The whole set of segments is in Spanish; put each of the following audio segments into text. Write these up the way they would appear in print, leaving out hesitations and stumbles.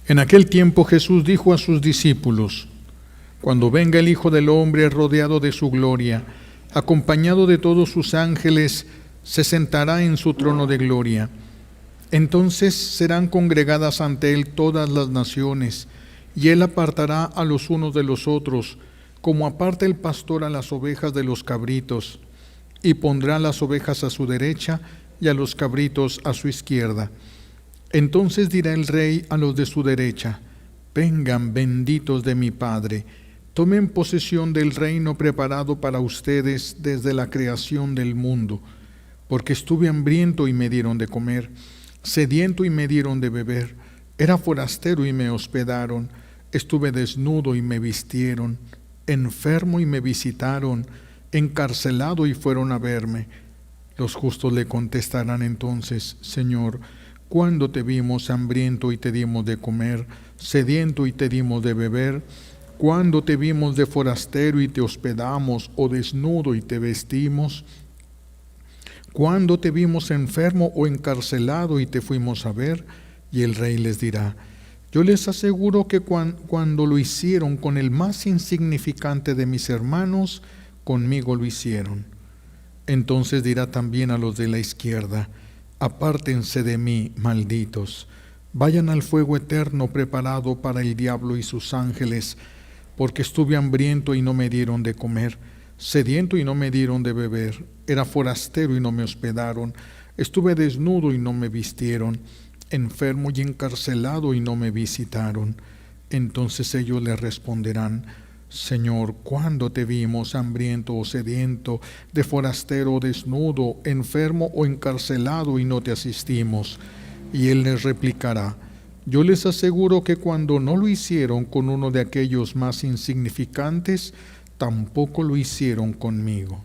En aquel tiempo Jesús dijo a sus discípulos: cuando venga el Hijo del Hombre rodeado de su gloria, acompañado de todos sus ángeles, se sentará en su trono de gloria. Entonces serán congregadas ante él todas las naciones, y él apartará a los unos de los otros, como aparta el pastor a las ovejas de los cabritos, y pondrá las ovejas a su derecha y a los cabritos a su izquierda. Entonces dirá el rey a los de su derecha: vengan, benditos de mi Padre, tomen posesión del reino preparado para ustedes desde la creación del mundo, porque estuve hambriento y me dieron de comer, sediento y me dieron de beber, era forastero y me hospedaron, estuve desnudo y me vistieron, enfermo y me visitaron, encarcelado y fueron a verme. Los justos le contestarán entonces: Señor, ¿cuándo te vimos hambriento y te dimos de comer, sediento y te dimos de beber? ¿Cuándo te vimos de forastero y te hospedamos, o desnudo y te vestimos? ¿Cuándo te vimos enfermo o encarcelado y te fuimos a ver? Y el rey les dirá: yo les aseguro que cuando lo hicieron con el más insignificante de mis hermanos, conmigo lo hicieron. Entonces dirá también a los de la izquierda: apártense de mí, malditos, vayan al fuego eterno preparado para el diablo y sus ángeles, porque estuve hambriento y no me dieron de comer, sediento y no me dieron de beber, era forastero y no me hospedaron, estuve desnudo y no me vistieron, enfermo y encarcelado y no me visitaron. Entonces ellos le responderán: Señor, ¿cuándo te vimos hambriento o sediento, de forastero o desnudo, enfermo o encarcelado y no te asistimos? Y él les replicará: yo les aseguro que cuando no lo hicieron con uno de aquellos más insignificantes, tampoco lo hicieron conmigo.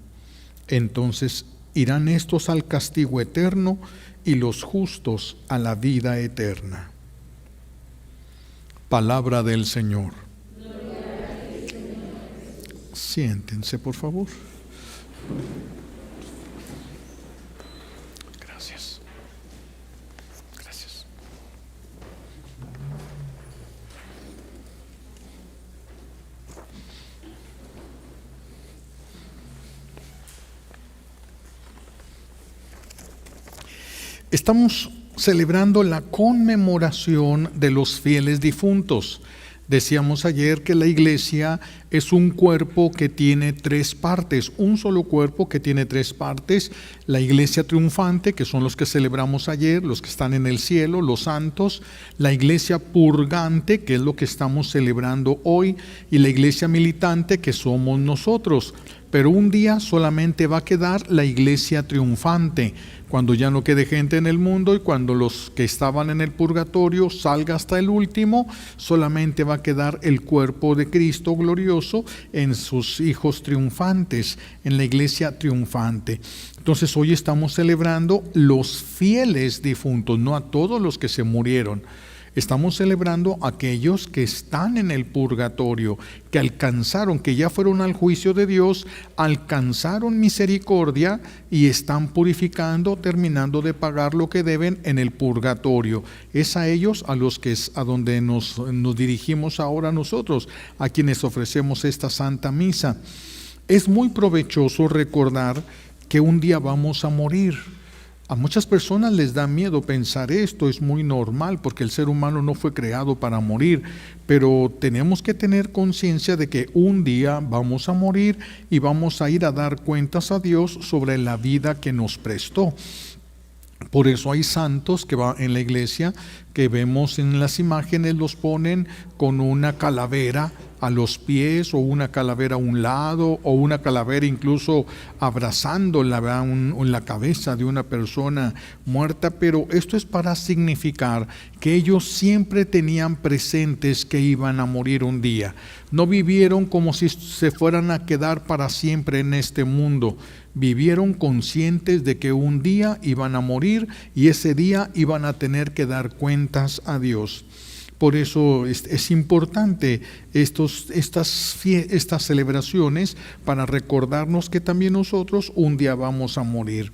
Entonces irán estos al castigo eterno y los justos a la vida eterna. Palabra del Señor. Siéntense, por favor. Gracias. Gracias. Estamos celebrando la conmemoración de los fieles difuntos. Decíamos ayer que la iglesia es un cuerpo que tiene tres partes, un solo cuerpo que tiene tres partes: la iglesia triunfante, que son los que celebramos ayer, los que están en el cielo, los santos; la iglesia purgante, que es lo que estamos celebrando hoy; y la iglesia militante, que somos nosotros. Pero un día solamente va a quedar la iglesia triunfante, cuando ya no quede gente en el mundo y cuando los que estaban en el purgatorio salga hasta el último, solamente va a quedar el cuerpo de Cristo glorioso en sus hijos triunfantes, en la iglesia triunfante. Entonces hoy estamos celebrando los fieles difuntos, no a todos los que se murieron. Estamos celebrando a aquellos que están en el purgatorio, que alcanzaron, que ya fueron al juicio de Dios, alcanzaron misericordia y están purificando, terminando de pagar lo que deben en el purgatorio. Es a ellos a los que es a donde nos dirigimos ahora nosotros, a quienes ofrecemos esta Santa Misa. Es muy provechoso recordar que un día vamos a morir. A muchas personas les da miedo pensar esto, es muy normal porque el ser humano no fue creado para morir, pero tenemos que tener conciencia de que un día vamos a morir y vamos a ir a dar cuentas a Dios sobre la vida que nos prestó. Por eso hay santos que van en la iglesia, que vemos en las imágenes, los ponen con una calavera a los pies, o una calavera a un lado, o una calavera incluso abrazando la cabeza de una persona muerta. Pero esto es para significar que ellos siempre tenían presentes que iban a morir un día. No vivieron como si se fueran a quedar para siempre en este mundo. Vivieron conscientes de que un día iban a morir y ese día iban a tener que dar cuentas a Dios. Por eso es importante estas celebraciones, para recordarnos que también nosotros un día vamos a morir.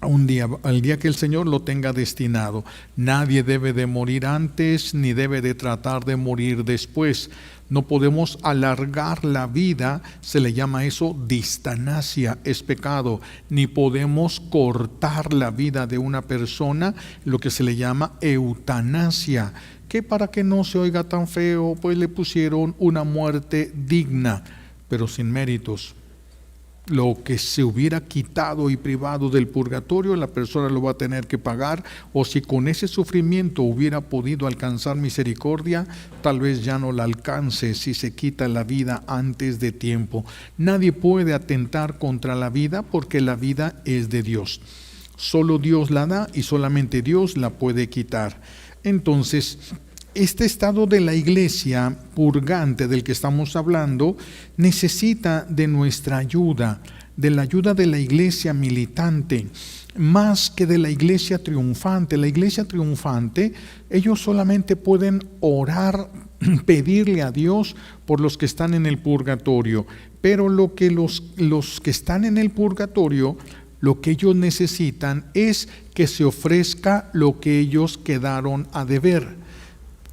al día que el Señor lo tenga destinado. Nadie debe de morir antes, ni debe de tratar de morir después. No podemos alargar la vida, se le llama eso distanasia, es pecado. Ni podemos cortar la vida de una persona, lo que se le llama eutanasia, que para que no se oiga tan feo, pues le pusieron una muerte digna, pero sin méritos. Lo que se hubiera quitado y privado del purgatorio, la persona lo va a tener que pagar, o si con ese sufrimiento hubiera podido alcanzar misericordia, tal vez ya no la alcance si se quita la vida antes de tiempo. Nadie puede atentar contra la vida porque la vida es de Dios. Solo Dios la da y solamente Dios la puede quitar. Entonces, este estado de la iglesia purgante del que estamos hablando necesita de nuestra ayuda, de la ayuda de la iglesia militante, más que de la iglesia triunfante. La iglesia triunfante, ellos solamente pueden orar, pedirle a Dios por los que están en el purgatorio, pero lo que los que están en el purgatorio, lo que ellos necesitan es que se ofrezca lo que ellos quedaron a deber.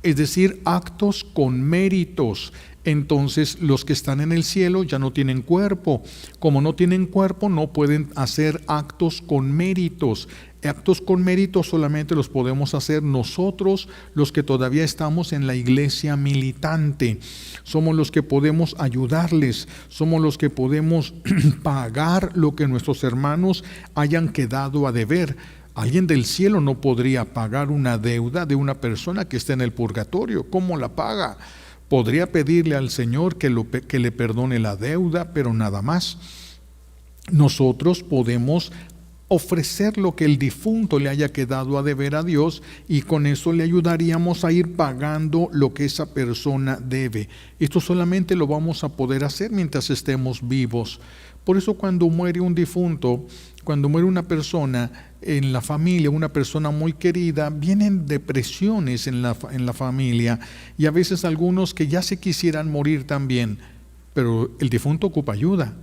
Es decir, actos con méritos. Entonces los que están en el cielo ya no tienen cuerpo. Como no tienen cuerpo, no pueden hacer actos con méritos. Actos con méritos solamente los podemos hacer nosotros, los que todavía estamos en la iglesia militante. Somos los que podemos ayudarles, somos los que podemos pagar lo que nuestros hermanos hayan quedado a deber. Alguien del cielo no podría pagar una deuda de una persona que está en el purgatorio. ¿Cómo la paga? Podría pedirle al Señor que le perdone la deuda, pero nada más. Nosotros podemos ofrecer lo que el difunto le haya quedado a deber a Dios, y con eso le ayudaríamos a ir pagando lo que esa persona debe. Esto solamente lo vamos a poder hacer mientras estemos vivos. Por eso cuando muere un difunto, cuando muere una persona en la familia, una persona muy querida, vienen depresiones en la familia, y a veces algunos que ya se quisieran morir también, pero el difunto ocupa ayuda.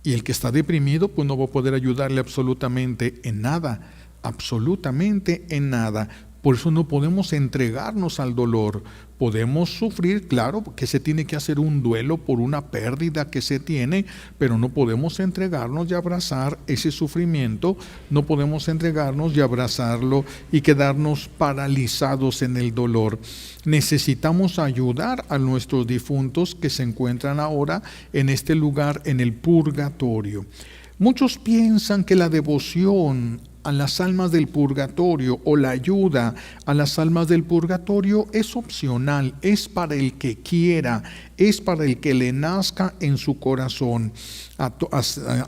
Y el que está deprimido, pues no va a poder ayudarle absolutamente en nada, absolutamente en nada. Por eso no podemos entregarnos al dolor. Podemos sufrir, claro, que se tiene que hacer un duelo por una pérdida que se tiene, pero no podemos entregarnos y abrazar ese sufrimiento, no podemos entregarnos y abrazarlo y quedarnos paralizados en el dolor. Necesitamos ayudar a nuestros difuntos que se encuentran ahora en este lugar, en el purgatorio. Muchos piensan que la devoción a las almas del purgatorio o la ayuda a las almas del purgatorio es opcional, es para el que quiera, es para el que le nazca en su corazón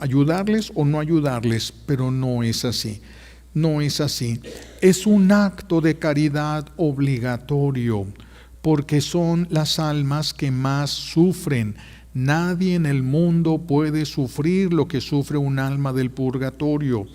ayudarles o no ayudarles, pero no es así. No es así. Es un acto de caridad obligatorio, porque son las almas que más sufren. Nadie en el mundo puede sufrir lo que sufre un alma del purgatorio.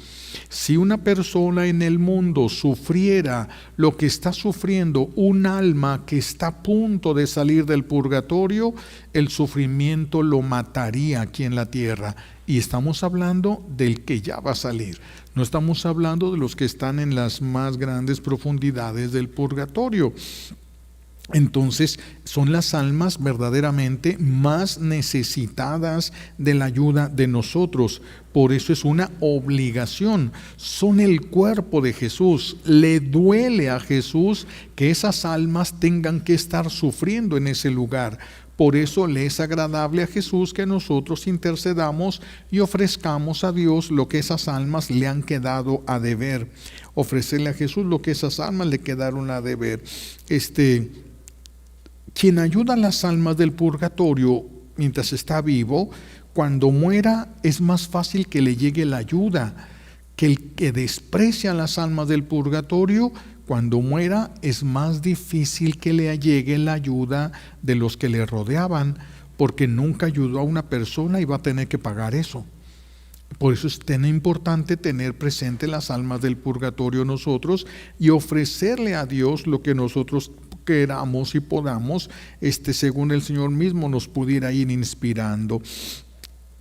Si una persona en el mundo sufriera lo que está sufriendo un alma que está a punto de salir del purgatorio, el sufrimiento lo mataría aquí en la tierra. Y estamos hablando del que ya va a salir. No estamos hablando de los que están en las más grandes profundidades del purgatorio. Entonces son las almas verdaderamente más necesitadas de la ayuda de nosotros. Por eso es una obligación. Son el cuerpo de Jesús. Le duele a Jesús que esas almas tengan que estar sufriendo en ese lugar. Por eso le es agradable a Jesús que nosotros intercedamos y ofrezcamos a Dios lo que esas almas le han quedado a deber. Ofrecerle a Jesús lo que esas almas le quedaron a deber. Quien ayuda a las almas del purgatorio mientras está vivo, cuando muera es más fácil que le llegue la ayuda. Que el que desprecia a las almas del purgatorio, cuando muera es más difícil que le llegue la ayuda de los que le rodeaban, porque nunca ayudó a una persona y va a tener que pagar eso. Por eso es tan importante tener presente las almas del purgatorio nosotros y ofrecerle a Dios lo que nosotros queramos y podamos, según el Señor mismo nos pudiera ir inspirando.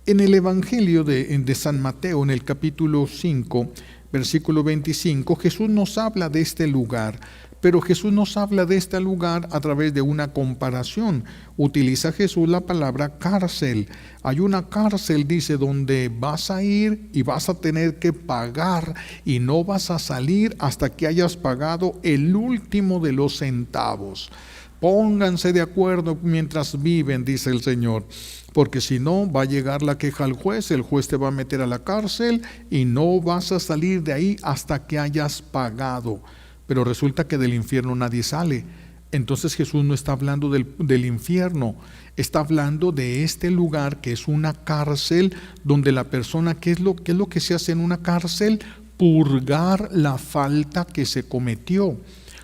En el Evangelio de San Mateo, en el capítulo 5, versículo 25, Jesús nos habla de este lugar, pero Jesús nos habla de este lugar a través de una comparación. Utiliza Jesús la palabra cárcel. Hay una cárcel, dice, donde vas a ir y vas a tener que pagar y no vas a salir hasta que hayas pagado el último de los centavos. Pónganse de acuerdo mientras viven, dice el Señor, porque si no va a llegar la queja al juez, el juez te va a meter a la cárcel y no vas a salir de ahí hasta que hayas pagado. Pero resulta que del infierno nadie sale. Entonces Jesús no está hablando del infierno, está hablando de este lugar que es una cárcel donde la persona, ¿qué es lo que se hace en una cárcel? Purgar la falta que se cometió,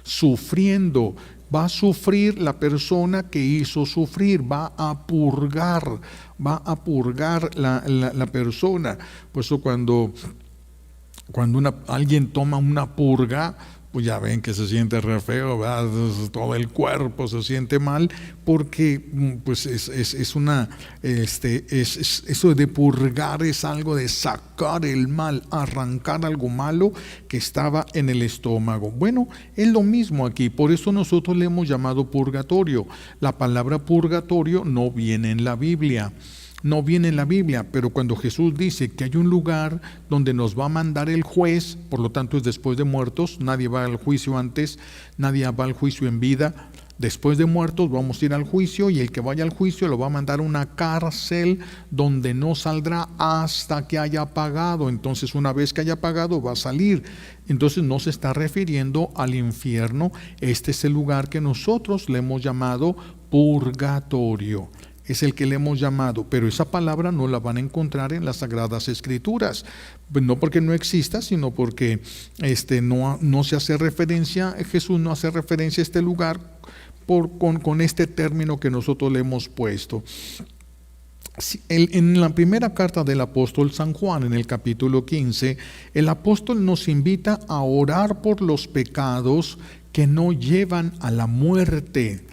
sufriendo. Va a sufrir la persona que hizo sufrir, va a purgar la persona. Por eso cuando alguien toma una purga, pues ya ven que se siente re feo, ¿verdad? Todo el cuerpo se siente mal, porque pues eso de purgar es algo de sacar el mal, arrancar algo malo que estaba en el estómago. Bueno, es lo mismo aquí, por eso nosotros le hemos llamado purgatorio. La palabra purgatorio no viene en la Biblia. No viene en la Biblia, pero cuando Jesús dice que hay un lugar donde nos va a mandar el juez, por lo tanto es después de muertos, nadie va al juicio antes, nadie va al juicio en vida. Después de muertos vamos a ir al juicio y el que vaya al juicio lo va a mandar a una cárcel donde no saldrá hasta que haya pagado. Entonces una vez que haya pagado va a salir. Entonces no se está refiriendo al infierno. Este es el lugar que nosotros le hemos llamado purgatorio. Es el que le hemos llamado, pero esa palabra no la van a encontrar en las Sagradas Escrituras, no porque no exista, sino porque no se hace referencia, Jesús no hace referencia a este lugar con este término que nosotros le hemos puesto. En la primera carta del apóstol San Juan, en el capítulo 15, el apóstol nos invita a orar por los pecados que no llevan a la muerte,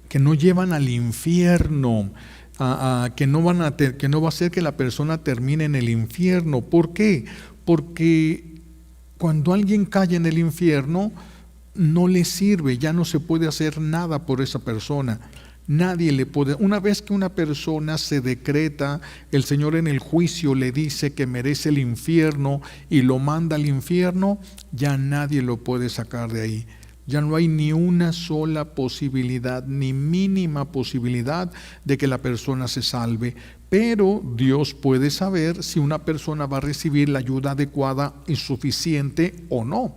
que no llevan al infierno, que no va a hacer que la persona termine en el infierno. ¿Por qué? Porque cuando alguien cae en el infierno, no le sirve, ya no se puede hacer nada por esa persona. Nadie le puede. Una vez que una persona se decreta, el Señor en el juicio le dice que merece el infierno y lo manda al infierno, ya nadie lo puede sacar de ahí. Ya no hay ni una sola posibilidad, ni mínima posibilidad de que la persona se salve. Pero Dios puede saber si una persona va a recibir la ayuda adecuada y suficiente o no.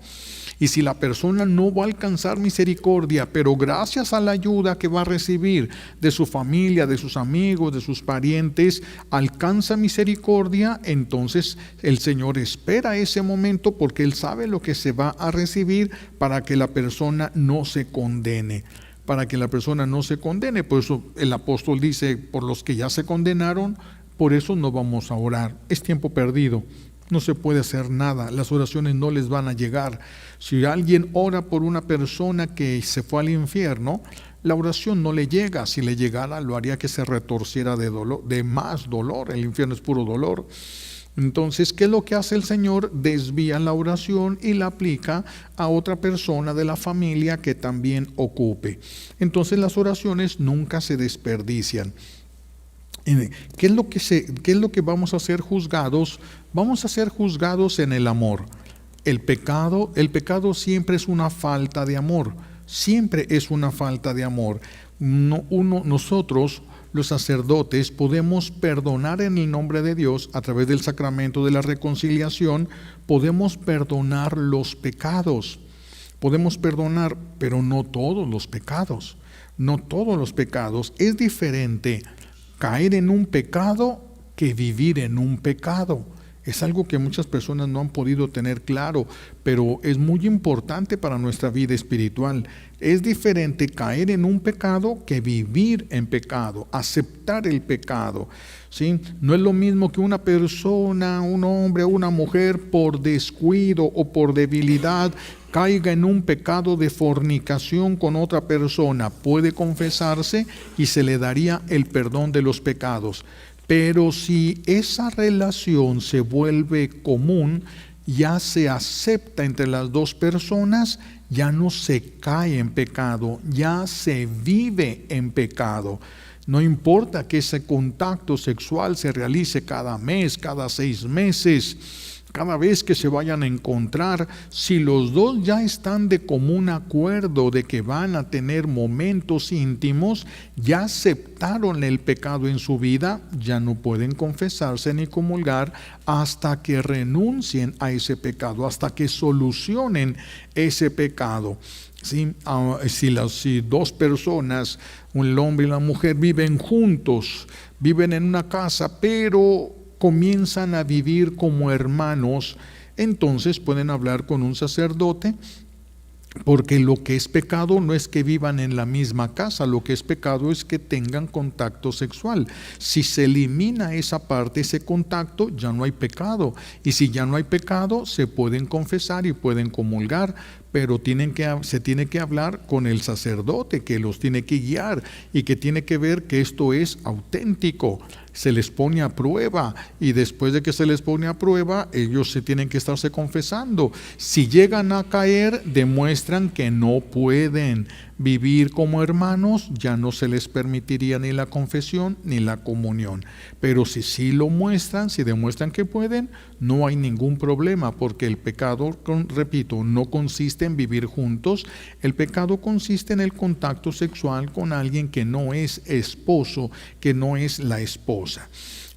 Y si la persona no va a alcanzar misericordia, pero gracias a la ayuda que va a recibir de su familia, de sus amigos, de sus parientes, alcanza misericordia, entonces el Señor espera ese momento porque Él sabe lo que se va a recibir para que la persona no se condene. Para que la persona no se condene. Por eso el apóstol dice, por los que ya se condenaron, por eso no vamos a orar. Es tiempo perdido. No se puede hacer nada, las oraciones no les van a llegar. Si alguien ora por una persona que se fue al infierno, la oración no le llega. Si le llegara, lo haría que se retorciera de dolor, de más dolor. El infierno es puro dolor. Entonces, ¿qué es lo que hace el Señor? Desvía la oración y la aplica a otra persona de la familia que también ocupe. Entonces, las oraciones nunca se desperdician. ¿Qué es lo que vamos a ser juzgados? Vamos a ser juzgados en el amor. El pecado siempre es una falta de amor. Siempre es una falta de amor. Nosotros, los sacerdotes, podemos perdonar en el nombre de Dios a través del sacramento de la reconciliación. Podemos perdonar los pecados. Podemos perdonar, pero no todos los pecados. No todos los pecados. Es diferente caer en un pecado que vivir en un pecado. Es algo que muchas personas no han podido tener claro, pero es muy importante para nuestra vida espiritual. Es diferente caer en un pecado que vivir en pecado, aceptar el pecado, ¿sí? No es lo mismo que una persona, un hombre o una mujer, por descuido o por debilidad, caiga en un pecado de fornicación con otra persona. Puede confesarse y se le daría el perdón de los pecados. Pero si esa relación se vuelve común, ya se acepta entre las dos personas, ya no se cae en pecado, ya se vive en pecado. No importa que ese contacto sexual se realice cada mes, cada 6 meses, cada vez que se vayan a encontrar, si los dos ya están de común acuerdo de que van a tener momentos íntimos, ya aceptaron el pecado en su vida, ya no pueden confesarse ni comulgar hasta que renuncien a ese pecado, hasta que solucionen ese pecado. ¿Sí? Si 2 personas, el hombre y la mujer, viven juntos, viven en una casa, pero comienzan a vivir como hermanos, entonces pueden hablar con un sacerdote, porque lo que es pecado no es que vivan en la misma casa, lo que es pecado es que tengan contacto sexual. Si se elimina esa parte, ese contacto, ya no hay pecado, y si ya no hay pecado, se pueden confesar y pueden comulgar, pero se tiene que hablar con el sacerdote que los tiene que guiar y que tiene que ver que esto es auténtico. Se les pone a prueba, y después de que se les pone a prueba, ellos se tienen que estarse confesando. Si llegan a caer, demuestran que no pueden vivir como hermanos, ya no se les permitiría ni la confesión ni la comunión. Pero si sí lo muestran, si demuestran que pueden, no hay ningún problema, porque el pecado, repito, no consiste en vivir juntos. El pecado consiste en el contacto sexual con alguien que no es esposo, que no es la esposa.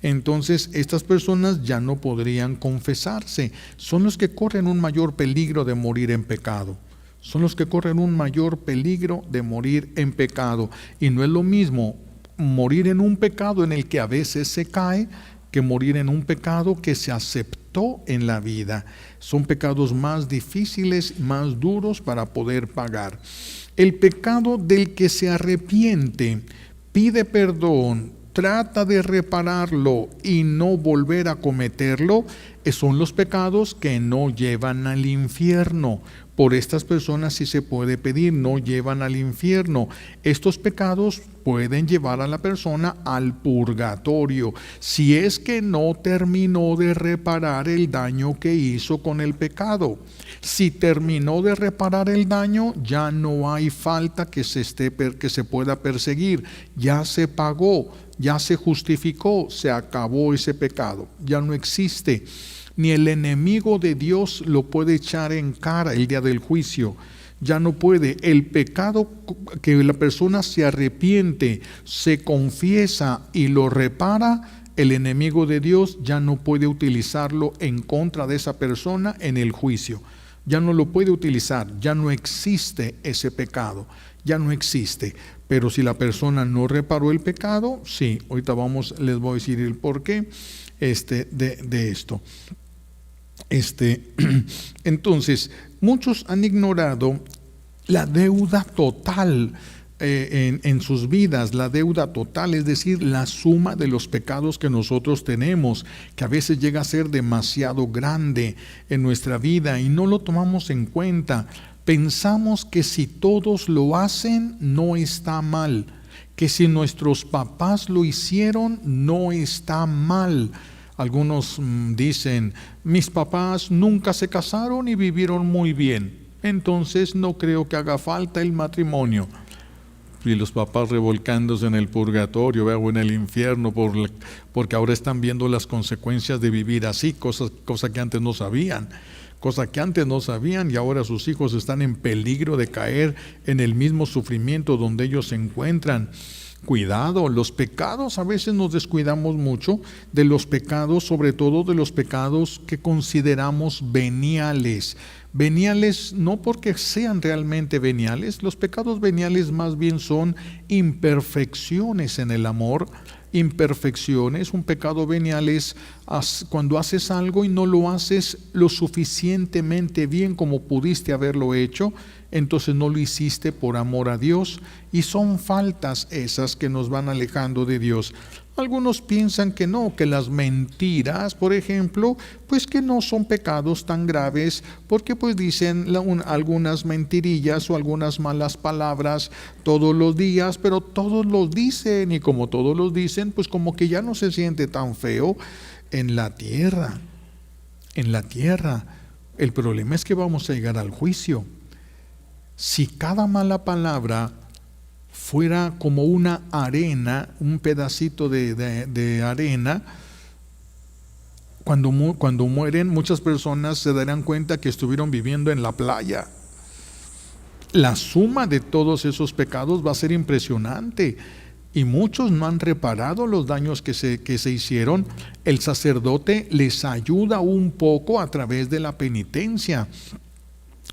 Entonces estas personas ya no podrían confesarse. Son los que corren un mayor peligro de morir en pecado. Son los que corren un mayor peligro de morir en pecado. Y no es lo mismo morir en un pecado en el que a veces se cae, que morir en un pecado que se aceptó en la vida. Son pecados más difíciles, más duros para poder pagar. El pecado del que se arrepiente, pide perdón, trata de repararlo y no volver a cometerlo, son los pecados que no llevan al infierno. Por estas personas sí se puede pedir, no llevan al infierno. Estos pecados pueden llevar a la persona al purgatorio, si es que no terminó de reparar el daño que hizo con el pecado. Si terminó de reparar el daño, ya no hay falta que se pueda perseguir, ya se pagó, ya se justificó, se acabó ese pecado, ya no existe. Ni el enemigo de Dios lo puede echar en cara el día del juicio. Ya no puede. El pecado que la persona se arrepiente, se confiesa y lo repara, el enemigo de Dios ya no puede utilizarlo en contra de esa persona en el juicio. Ya no lo puede utilizar, ya no existe ese pecado, ya no existe. Pero si la persona no reparó el pecado, sí, ahorita les voy a decir el porqué de esto. Entonces, muchos han ignorado la deuda total en sus vidas, la deuda total, es decir, la suma de los pecados que nosotros tenemos, que a veces llega a ser demasiado grande en nuestra vida y no lo tomamos en cuenta. Pensamos que si todos lo hacen, no está mal, que si nuestros papás lo hicieron, no está mal. Algunos dicen, mis papás nunca se casaron y vivieron muy bien, entonces no creo que haga falta el matrimonio. Y los papás revolcándose en el purgatorio o en el infierno porque ahora están viendo las consecuencias de vivir así, cosa que antes no sabían. Y ahora sus hijos están en peligro de caer en el mismo sufrimiento donde ellos se encuentran. Cuidado, los pecados, a veces nos descuidamos mucho de los pecados, sobre todo de los pecados que consideramos veniales. Veniales no porque sean realmente veniales, los pecados veniales más bien son imperfecciones en el amor. Imperfecciones, un pecado venial es cuando haces algo y no lo haces lo suficientemente bien como pudiste haberlo hecho, entonces no lo hiciste por amor a Dios, y son faltas esas que nos van alejando de Dios. Algunos piensan que no, que las mentiras, por ejemplo, pues que no son pecados tan graves, porque pues dicen algunas mentirillas o algunas malas palabras todos los días, pero todos los dicen, y como todos los dicen, pues como que ya no se siente tan feo en la tierra. En la tierra. El problema es que vamos a llegar al juicio. Si cada mala palabra fuera como una arena, un pedacito de arena, cuando mueren, muchas personas se darán cuenta que estuvieron viviendo en la playa. La suma de todos esos pecados va a ser impresionante, y muchos no han reparado los daños que se hicieron. El sacerdote les ayuda un poco a través de la penitencia.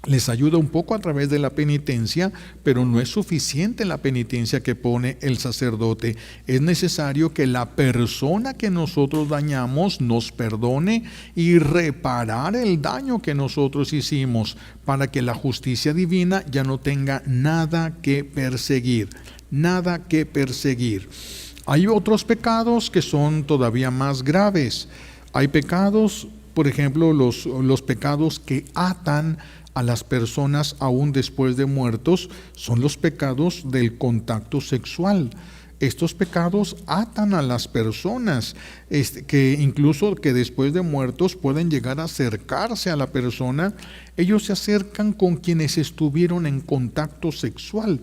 Les ayuda un poco a través de la penitencia, pero no es suficiente la penitencia que pone el sacerdote. Es necesario que la persona que nosotros dañamos nos perdone y reparar el daño que nosotros hicimos, para que la justicia divina ya no tenga nada que perseguir. Nada que perseguir. Hay otros pecados que son todavía más graves. Hay pecados, por ejemplo, los pecados que atan a las personas aún después de muertos, son los pecados del contacto sexual. Estos pecados atan a las personas, que incluso que después de muertos pueden llegar a acercarse a la persona. Ellos se acercan con quienes estuvieron en contacto sexual,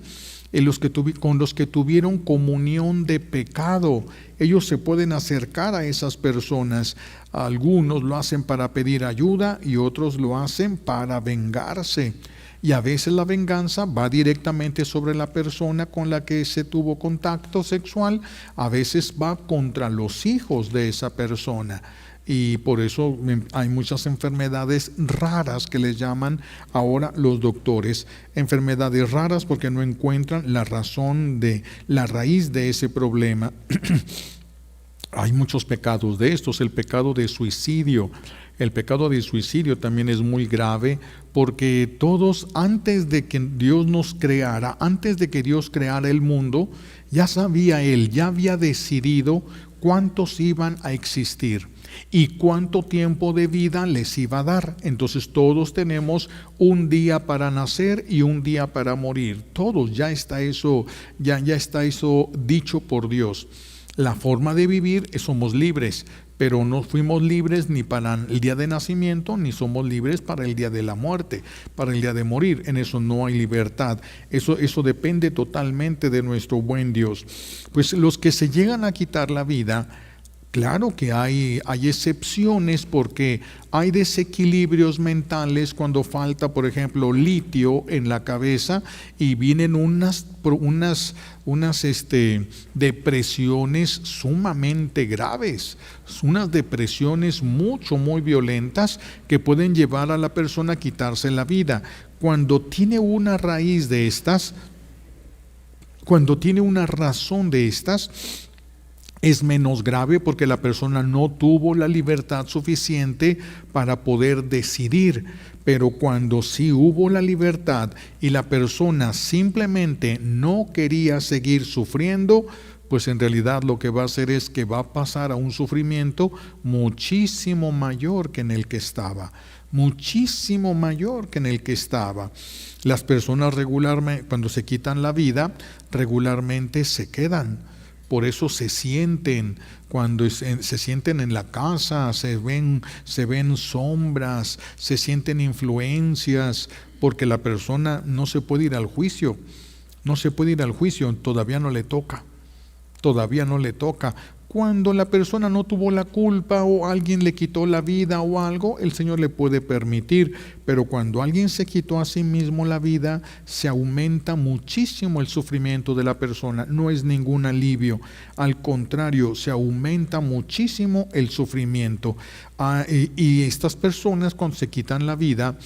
con los que tuvieron comunión de pecado. Ellos se pueden acercar a esas personas. Algunos lo hacen para pedir ayuda y otros lo hacen para vengarse. Y a veces la venganza va directamente sobre la persona con la que se tuvo contacto sexual, a veces va contra los hijos de esa persona. Y por eso hay muchas enfermedades raras que les llaman ahora los doctores. Enfermedades raras porque no encuentran la raíz de ese problema. Hay muchos pecados de estos. El pecado de suicidio. El pecado de suicidio también es muy grave, porque todos, antes de que Dios nos creara, antes de que Dios creara el mundo, ya sabía Él, ya había decidido cuántos iban a existir y cuánto tiempo de vida les iba a dar. Entonces todos tenemos un día para nacer y un día para morir. Todos, ya está eso dicho por Dios. La forma de vivir somos libres, pero no fuimos libres ni para el día de nacimiento, ni somos libres para el día de la muerte, para el día de morir. En eso no hay libertad. Eso depende totalmente de nuestro buen Dios. Pues los que se llegan a quitar la vida, claro que hay excepciones, porque hay desequilibrios mentales cuando falta, por ejemplo, litio en la cabeza, y vienen unas depresiones sumamente graves, unas depresiones muy violentas que pueden llevar a la persona a quitarse la vida. Cuando tiene una raíz de estas, cuando tiene una razón de estas, es menos grave, porque la persona no tuvo la libertad suficiente para poder decidir. Pero cuando sí hubo la libertad y la persona simplemente no quería seguir sufriendo, pues en realidad lo que va a hacer es que va a pasar a un sufrimiento muchísimo mayor que en el que estaba. Muchísimo mayor que en el que estaba. Las personas regularmente, cuando se quitan la vida, regularmente se quedan. Por eso se sienten, cuando se sienten en la casa, se ven sombras, se sienten influencias, porque la persona no se puede ir al juicio. No se puede ir al juicio, todavía no le toca. Todavía no le toca. Cuando la persona no tuvo la culpa, o alguien le quitó la vida o algo, el Señor le puede permitir. Pero cuando alguien se quitó a sí mismo la vida, se aumenta muchísimo el sufrimiento de la persona. No es ningún alivio. Al contrario, se aumenta muchísimo el sufrimiento. Y estas personas, cuando se quitan la vida,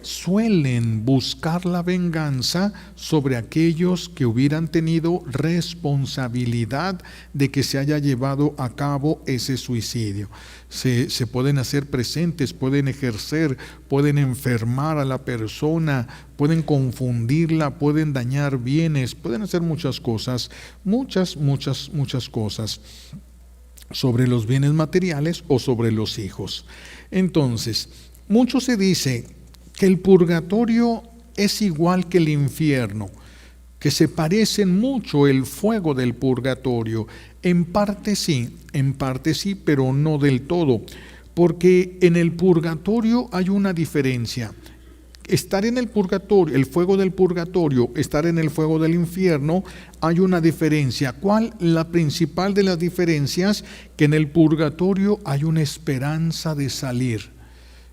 suelen buscar la venganza sobre aquellos que hubieran tenido responsabilidad de que se haya llevado a cabo ese suicidio. Se pueden hacer presentes, pueden ejercer, pueden enfermar a la persona, pueden confundirla, pueden dañar bienes, pueden hacer muchas cosas, muchas cosas. sobre los bienes materiales o sobre los hijos. Entonces, mucho se dice que el purgatorio es igual que el infierno, que se parecen mucho el fuego del purgatorio. En parte sí, pero no del todo, porque en el purgatorio hay una diferencia. Estar en el purgatorio, el fuego del purgatorio, estar en el fuego del infierno, hay una diferencia. ¿Cuál? La principal de las diferencias, que en el purgatorio hay una esperanza de salir.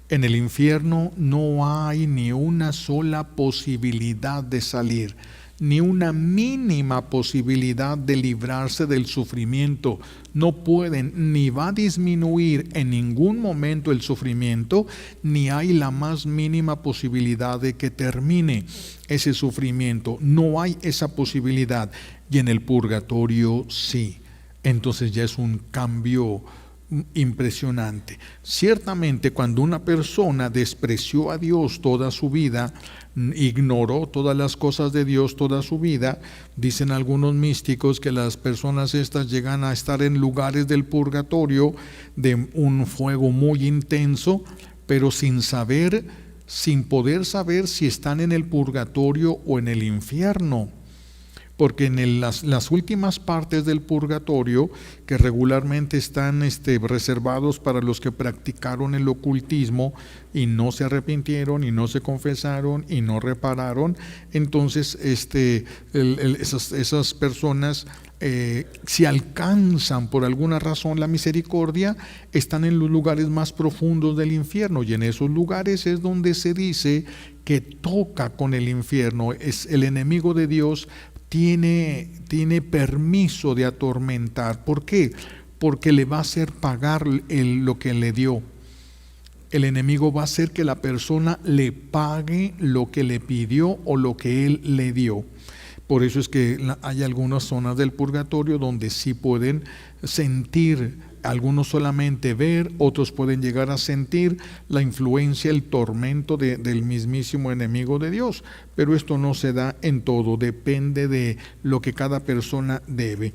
En el infierno no hay ni una sola posibilidad de salir, ni una mínima posibilidad de librarse del sufrimiento. No pueden, ni va a disminuir en ningún momento el sufrimiento, ni hay la más mínima posibilidad de que termine ese sufrimiento. No hay esa posibilidad. Y en el purgatorio sí. Entonces ya es un cambio impresionante. Ciertamente, cuando una persona despreció a Dios toda su vida, ignoró todas las cosas de Dios toda su vida, dicen algunos místicos que las personas estas llegan a estar en lugares del purgatorio de un fuego muy intenso, pero sin poder saber si están en el purgatorio o en el infierno. Porque en las últimas partes del purgatorio, que regularmente están reservados para los que practicaron el ocultismo y no se arrepintieron y no se confesaron y no repararon, entonces esas personas, si alcanzan por alguna razón la misericordia, están en los lugares más profundos del infierno, y en esos lugares es donde se dice que toca con el infierno. Es el enemigo de Dios. Tiene permiso de atormentar. ¿Por qué? Porque le va a hacer pagar lo que le dio. El enemigo va a hacer que la persona le pague lo que le pidió o lo que él le dio. Por eso es que hay algunas zonas del purgatorio donde sí pueden sentir, algunos solamente ver, otros pueden llegar a sentir la influencia, el tormento del mismísimo enemigo de Dios. Pero esto no se da en todo, depende de lo que cada persona debe.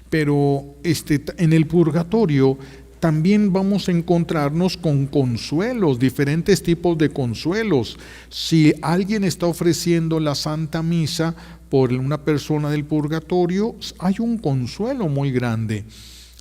Pero en el purgatorio también vamos a encontrarnos con consuelos, diferentes tipos de consuelos. Si alguien está ofreciendo la Santa Misa por una persona del purgatorio, hay un consuelo muy grande.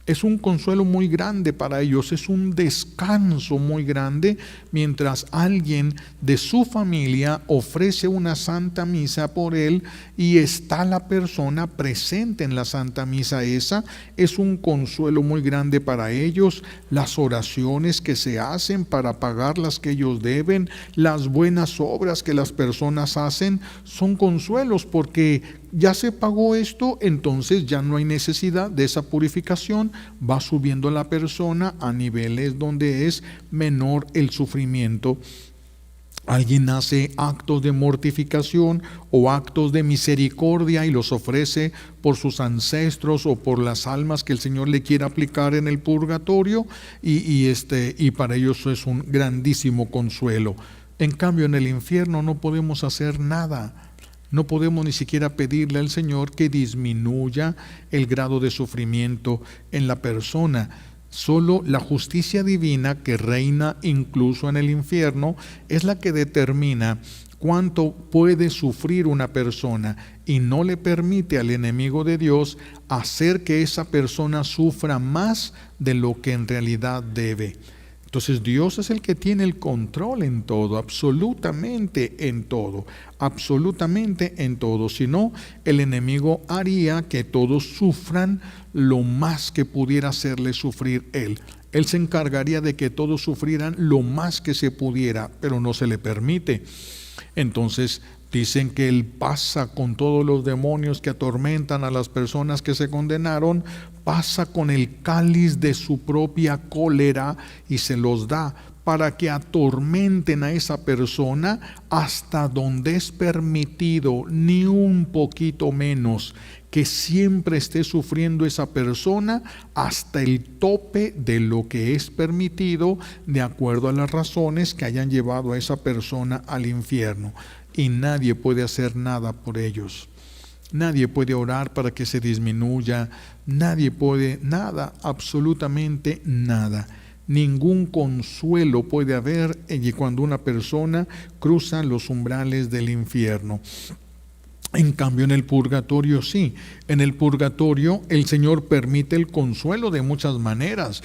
Es un consuelo muy grande para ellos, es un descanso muy grande mientras alguien de su familia ofrece una Santa Misa por él y está la persona presente en la Santa Misa. Esa es un consuelo muy grande para ellos. Las oraciones que se hacen para pagar las que ellos deben, las buenas obras que las personas hacen, son consuelos porque ya se pagó esto, entonces ya no hay necesidad de esa purificación. Va subiendo la persona a niveles donde es menor el sufrimiento. Alguien hace actos de mortificación o actos de misericordia y los ofrece por sus ancestros o por las almas que el Señor le quiera aplicar en el purgatorio, y para ellos es un grandísimo consuelo. En cambio, en el infierno no podemos hacer nada. No podemos ni siquiera pedirle al Señor que disminuya el grado de sufrimiento en la persona. Solo la justicia divina, que reina incluso en el infierno, es la que determina cuánto puede sufrir una persona y no le permite al enemigo de Dios hacer que esa persona sufra más de lo que en realidad debe. Entonces Dios es el que tiene el control en todo, absolutamente en todo, si no, el enemigo haría que todos sufran lo más que pudiera hacerle sufrir él. Él se encargaría de que todos sufrieran lo más que se pudiera, pero no se le permite. Entonces dicen que Él pasa con todos los demonios que atormentan a las personas que se condenaron, pasa con el cáliz de su propia cólera y se los da para que atormenten a esa persona hasta donde es permitido, ni un poquito menos, que siempre esté sufriendo esa persona hasta el tope de lo que es permitido, de acuerdo a las razones que hayan llevado a esa persona al infierno. Y nadie puede hacer nada por ellos. Nadie puede orar para que se disminuya, nadie puede, nada, absolutamente nada. Ningún consuelo puede haber cuando una persona cruza los umbrales del infierno. En cambio, en el purgatorio sí. En el purgatorio el Señor permite el consuelo de muchas maneras.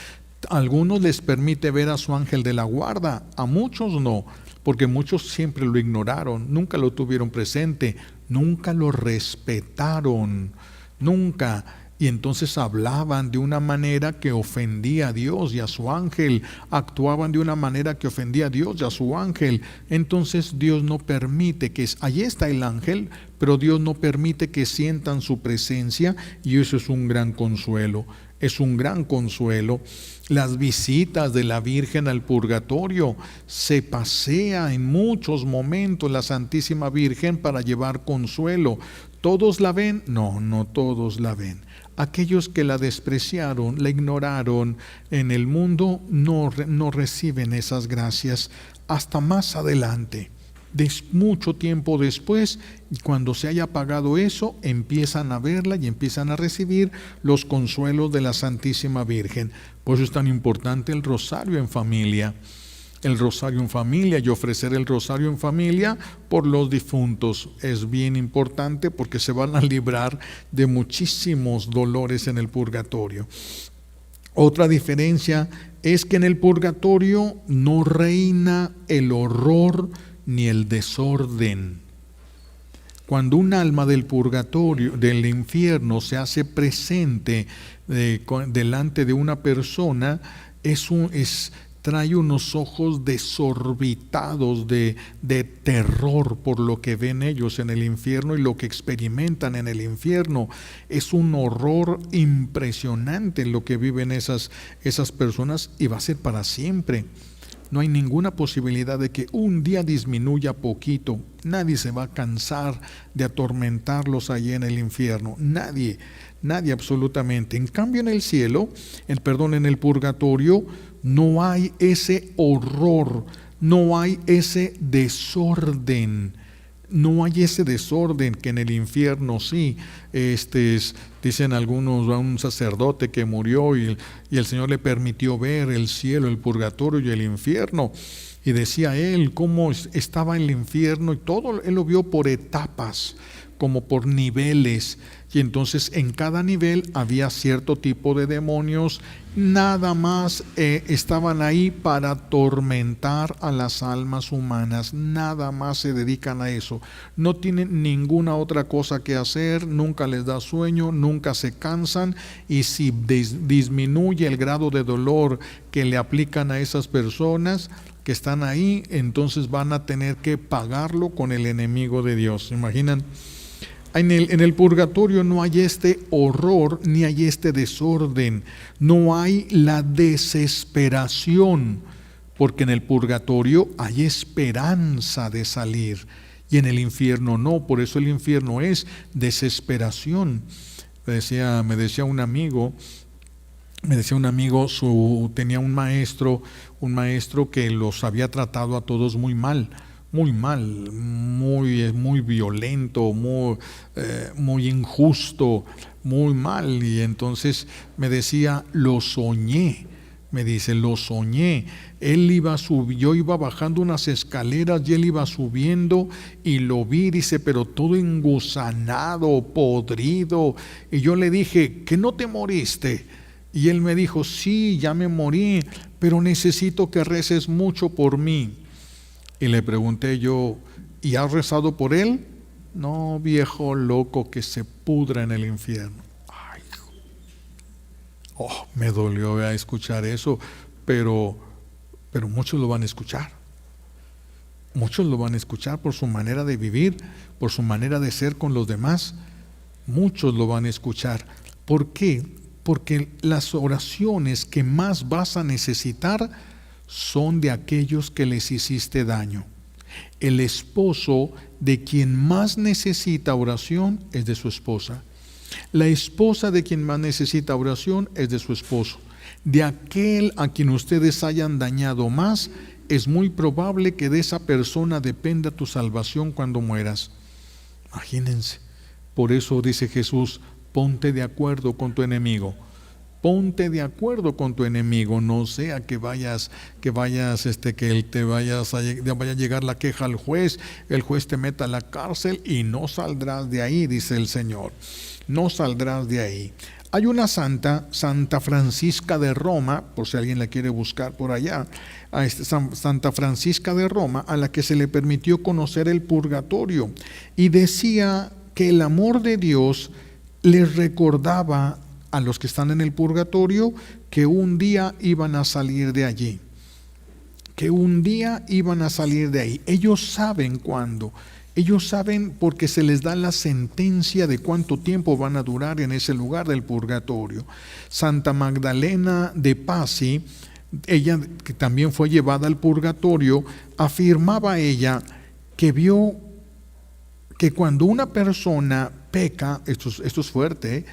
A algunos les permite ver a su ángel de la guarda, a muchos no, porque muchos siempre lo ignoraron, nunca lo tuvieron presente, nunca lo respetaron, nunca. Y entonces hablaban de una manera que ofendía a Dios y a su ángel, actuaban de una manera que ofendía a Dios y a su ángel. Entonces Dios no permite que, allí está el ángel, pero Dios no permite que sientan su presencia, y eso es un gran consuelo, es un gran consuelo. Las visitas de la Virgen al purgatorio, se pasea en muchos momentos la Santísima Virgen para llevar consuelo. ¿Todos la ven? No, no todos la ven. Aquellos que la despreciaron, la ignoraron en el mundo, no reciben esas gracias hasta más adelante. Mucho tiempo después, cuando se haya pagado eso, empiezan a verla y empiezan a recibir los consuelos de la Santísima Virgen. Por eso es tan importante el rosario en familia. El rosario en familia y ofrecer el rosario en familia por los difuntos es bien importante, porque se van a librar de muchísimos dolores en el purgatorio. Otra diferencia es que en el purgatorio no reina el horror ni el desorden. Cuando un alma del purgatorio, del infierno, se hace presente delante de una persona, trae unos ojos desorbitados de terror por lo que ven ellos en el infierno y lo que experimentan en el infierno. Es un horror impresionante lo que viven esas personas, y va a ser para siempre. No hay ninguna posibilidad de que un día disminuya poquito. Nadie se va a cansar de atormentarlos allí en el infierno. Nadie absolutamente. En cambio, en el cielo, en el purgatorio, no hay ese horror, no hay ese desorden. No hay ese desorden que en el infierno sí. Dicen algunos, a un sacerdote que murió y el Señor le permitió ver el cielo, el purgatorio y el infierno, y decía él cómo estaba el infierno, y todo él lo vio por etapas, como por niveles, y entonces en cada nivel había cierto tipo de demonios, nada más estaban ahí para atormentar a las almas humanas, nada más se dedican a eso, no tienen ninguna otra cosa que hacer, nunca les da sueño, nunca se cansan, y si disminuye el grado de dolor que le aplican a esas personas que están ahí, entonces van a tener que pagarlo con el enemigo de Dios. ¿Se imaginan? En el purgatorio no hay este horror ni hay este desorden, no hay la desesperación, porque en el purgatorio hay esperanza de salir y en el infierno no. Por eso el infierno es desesperación. Me decía un amigo, tenía un maestro que los había tratado a todos muy mal, muy violento, muy injusto, muy mal. Y entonces me decía, lo soñé. Yo iba bajando unas escaleras y él iba subiendo y lo vi, dice, pero todo engusanado, podrido. Y yo le dije, ¿que no te moriste? Y él me dijo, sí, ya me morí, pero necesito que reces mucho por mí. Y le pregunté yo, ¿y has rezado por él? No, viejo loco, que se pudra en el infierno. Ay, me dolió escuchar eso, pero muchos lo van a escuchar. Muchos lo van a escuchar por su manera de vivir, por su manera de ser con los demás. Muchos lo van a escuchar. ¿Por qué? Porque las oraciones que más vas a necesitar son de aquellos que les hiciste daño. El esposo de quien más necesita oración es de su esposa. La esposa de quien más necesita oración es de su esposo. De aquel a quien ustedes hayan dañado más, es muy probable que de esa persona dependa tu salvación cuando mueras. Imagínense. Por eso dice Jesús, ponte de acuerdo con tu enemigo. Ponte de acuerdo con tu enemigo, no sea que vaya a llegar la queja al juez, el juez te meta a la cárcel y no saldrás de ahí, dice el Señor. No saldrás de ahí. Hay una santa, Santa Francisca de Roma, por si alguien la quiere buscar por allá, Santa Francisca de Roma, a la que se le permitió conocer el purgatorio, y decía que el amor de Dios les recordaba a los que están en el purgatorio que un día iban a salir de allí, que un día iban a salir de ahí. Ellos saben cuándo, ellos saben porque se les da la sentencia de cuánto tiempo van a durar en ese lugar del purgatorio. Santa Magdalena de Pasi, ella que también fue llevada al purgatorio, afirmaba ella que vio que cuando una persona peca, esto es fuerte,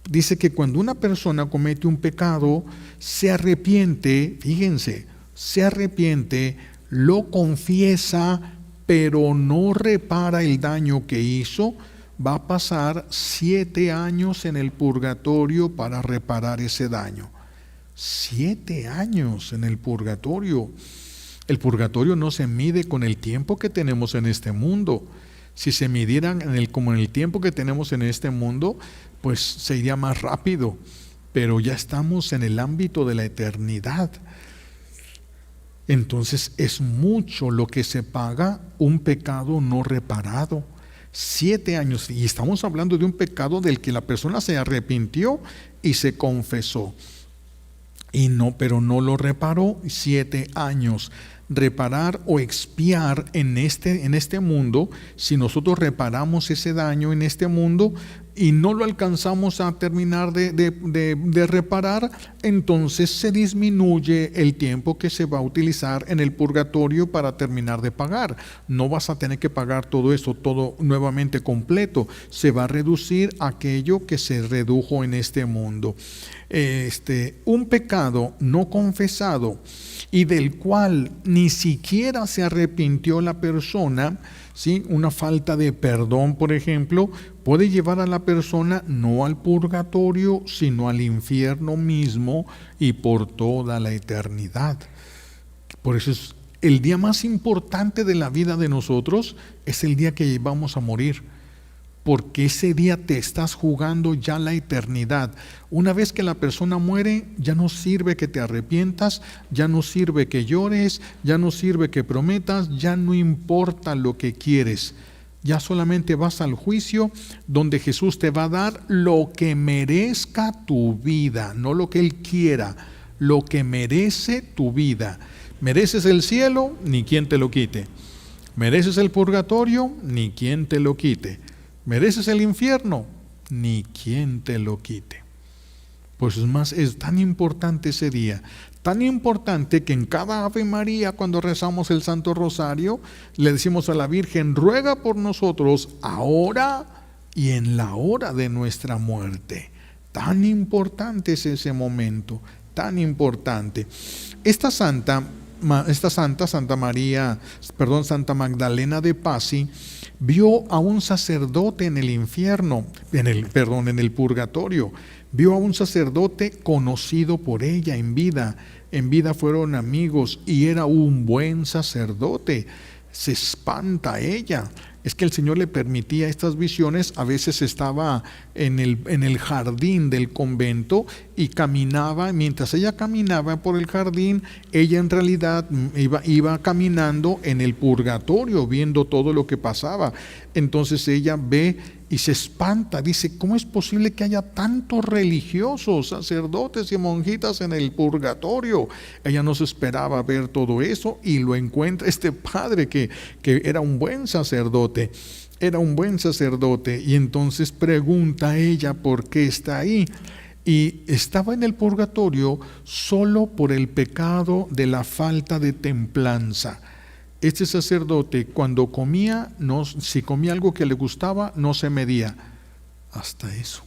dice que cuando una persona comete un pecado, se arrepiente, fíjense, se arrepiente, lo confiesa, pero no repara el daño que hizo, va a pasar 7 años en el purgatorio para reparar ese daño. 7 años en el purgatorio. El purgatorio no se mide con el tiempo que tenemos en este mundo. Si se midieran como en el tiempo que tenemos en este mundo, pues se iría más rápido, pero ya estamos en el ámbito de la eternidad. Entonces es mucho lo que se paga un pecado no reparado. 7 años, y estamos hablando de un pecado del que la persona se arrepintió y se confesó, pero no lo reparó. 7 años. Reparar o expiar en este mundo, si nosotros reparamos ese daño en este mundo y no lo alcanzamos a terminar de reparar, entonces se disminuye el tiempo que se va a utilizar en el purgatorio para terminar de pagar. No vas a tener que pagar todo eso, todo nuevamente completo. Se va a reducir aquello que se redujo en este mundo. Un pecado no confesado y del cual ni siquiera se arrepintió la persona, ¿sí? Una falta de perdón, por ejemplo, puede llevar a la persona no al purgatorio, sino al infierno mismo y por toda la eternidad. Por eso es el día más importante de la vida de nosotros, es el día que vamos a morir. Porque ese día te estás jugando ya la eternidad. Una vez que la persona muere, ya no sirve que te arrepientas, ya no sirve que llores, ya no sirve que prometas, ya no importa lo que quieres. Ya solamente vas al juicio donde Jesús te va a dar lo que merezca tu vida, no lo que Él quiera, lo que merece tu vida. ¿Mereces el cielo? Ni quien te lo quite. ¿Mereces el purgatorio? Ni quien te lo quite. ¿Mereces el infierno? Ni quien te lo quite. Pues es tan importante ese día, tan importante que en cada Ave María, cuando rezamos el Santo Rosario, le decimos a la Virgen, ruega por nosotros ahora y en la hora de nuestra muerte. Tan importante es ese momento, tan importante. Santa Magdalena de Pasi, vio a un sacerdote en el infierno, en el purgatorio. Vio a un sacerdote conocido por ella en vida. En vida fueron amigos y era un buen sacerdote. Se espanta ella. Es que el Señor le permitía estas visiones. A veces estaba en el jardín del convento y caminaba. Mientras ella caminaba por el jardín, ella en realidad iba caminando en el purgatorio, viendo todo lo que pasaba. Entonces ella ve y se espanta, dice, ¿cómo es posible que haya tantos religiosos, sacerdotes y monjitas en el purgatorio? Ella no se esperaba ver todo eso y lo encuentra este padre que era un buen sacerdote, y entonces pregunta a ella por qué está ahí. Y estaba en el purgatorio solo por el pecado de la falta de templanza. Este sacerdote, cuando comía, si comía algo que le gustaba, no se medía. Hasta eso.